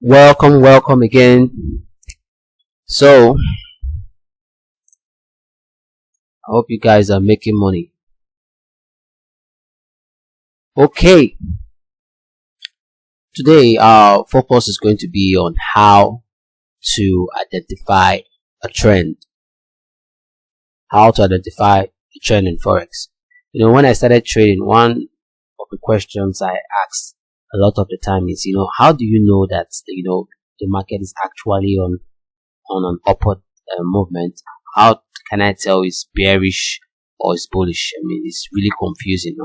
Welcome again. So, I hope you guys are making money. Okay, today our focus is going to be on how to identify a trend. How to identify a trend in Forex. When I started trading, one of the questions I asked a lot of the time is, how do you know that, the market is actually on an upward movement? How can I tell it's bearish or it's bullish? I mean, it's really confusing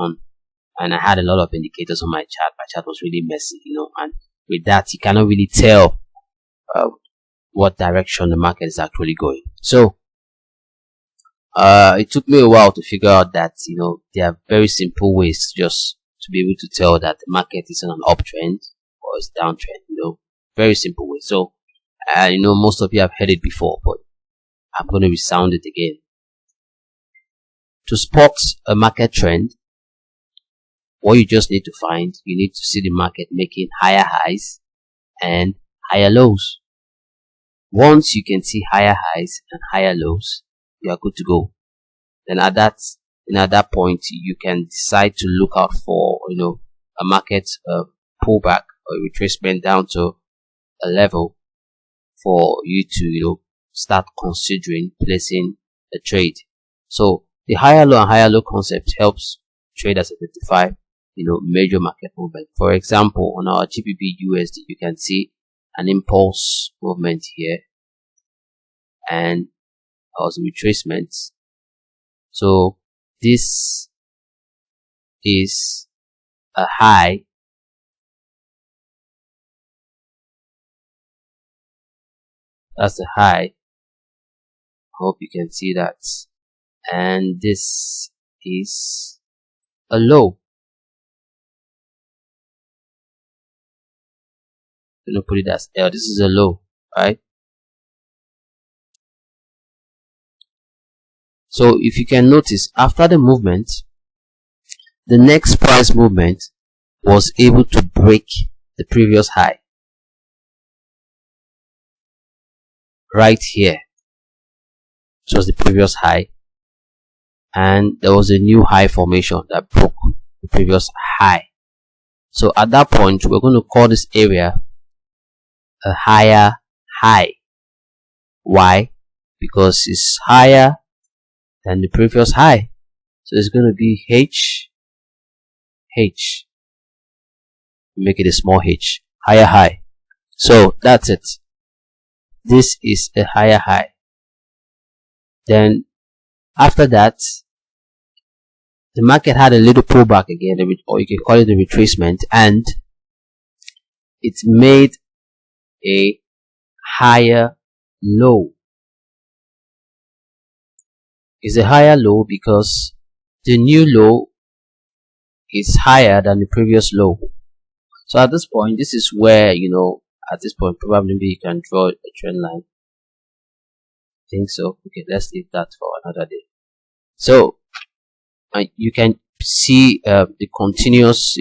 and I had a lot of indicators on my chart. My chart was really messy, and with that, you cannot really tell what direction the market is actually going. So, it took me a while to figure out that, there are very simple ways just to be able to tell that the market is on an uptrend or it's downtrend, very simple way. So, most of you have heard it before, but I'm going to resound it again. To spot a market trend, what you just need to find, you need to see the market making higher highs and higher lows. Once you can see higher highs and higher lows, you are good to go. Then at that point, you can decide to look out for, a market pullback or retracement down to a level for you to, start considering placing a trade. So the higher low and higher low concept helps traders identify, major market movement. For example, on our GBP USD, you can see an impulse movement here and also retracements. So this is a high. That's the high. Hope you can see that. And this is a low. I'm gonna put it as L. This is a low, right? So if you can notice, after the movement, the next price movement was able to break the previous high right here. This was the previous high, and there was a new high formation that broke the previous high. So at that point, we're going to call this area a higher high. Why? Because it's higher than the previous high. So it's going to be H. Make it a small h. Higher high. So that's it. This is a higher high. Then after that, the market had a little pullback again, or you can call it a retracement, and it made a higher low. It's a higher low because the new low is higher than the previous low. So at this point, this is where, at this point, probably you can draw a trend line. I think so. Okay, let's leave that for another day. So you can see the continuous,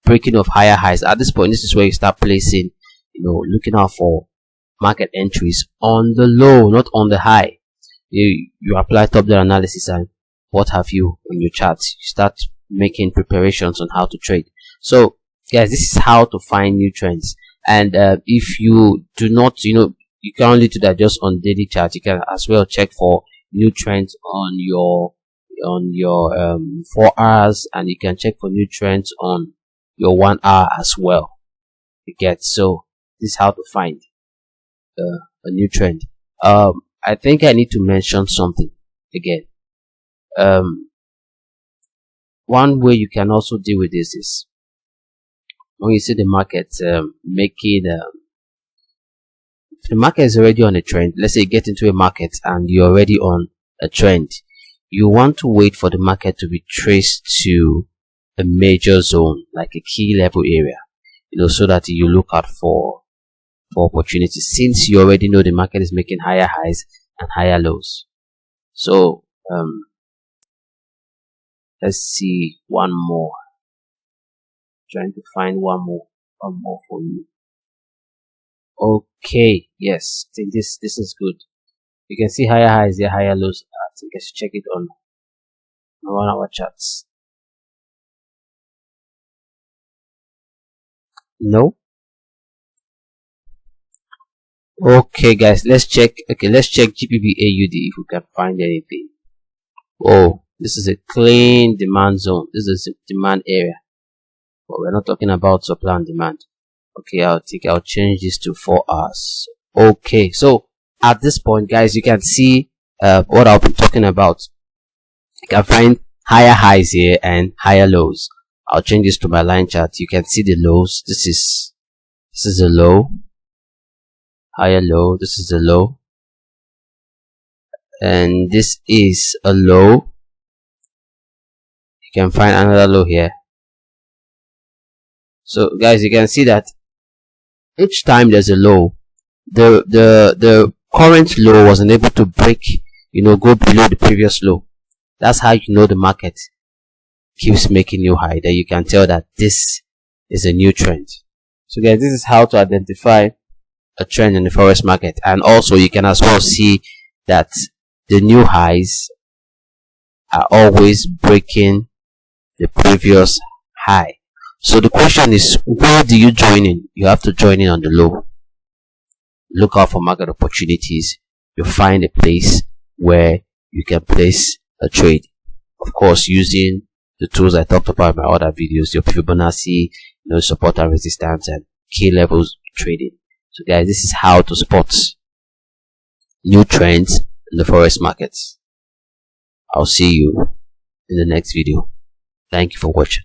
breaking of higher highs. At this point, this is where you start placing, looking out for market entries on the low, not on the high. You apply top-down analysis and what have you on your charts. You start making preparations on how to trade. So guys, this is how to find new trends. And if you do not, you can only do that just on daily chart. You can as well check for new trends on your 4 hours, and you can check for new trends on your 1 hour as well. You get, so this is how to find a new trend. I think I need to mention something again. One way you can also deal with this is when you see the market making if the market is already on a trend. Let's say you get into a market and you're already on a trend, you want to wait for the market to be traced to a major zone, like a key level area, so that you look out for opportunities, since you already know the market is making higher highs and higher lows. So let's see one more. Trying to find one more for you. Okay, yes, I think this is good. You can see higher highs there, higher lows. I think I should check it on 1 hour charts. No. Okay, guys, let's check. Okay, let's check GBP AUD if we can find anything. Oh, this is a clean demand zone. This is a demand area, but we're not talking about supply and demand. Okay, I'll change this to 4 hours. Okay, so at this point, guys, you can see what I'll be talking about. You can find higher highs here and higher lows. I'll change this to my line chart. You can see the lows. This is a low, higher low. This is a low, and this is a low. You can find another low here. So guys, you can see that each time there's a low, the current low wasn't able to break, go below the previous low. That's how you know the market keeps making new high. That you can tell that this is a new trend. So guys, this is how to identify a trend in the forex market. And also you can as well see that the new highs are always breaking the previous high. So the question is, where do you join in? You have to join in on the low. Look out for market opportunities. You find a place where you can place a trade. Of course, using the tools I talked about in my other videos, your Fibonacci, support and resistance, and key levels trading. So guys, this is how to spot new trends in the forex markets. I'll see you in the next video. Thank you for watching.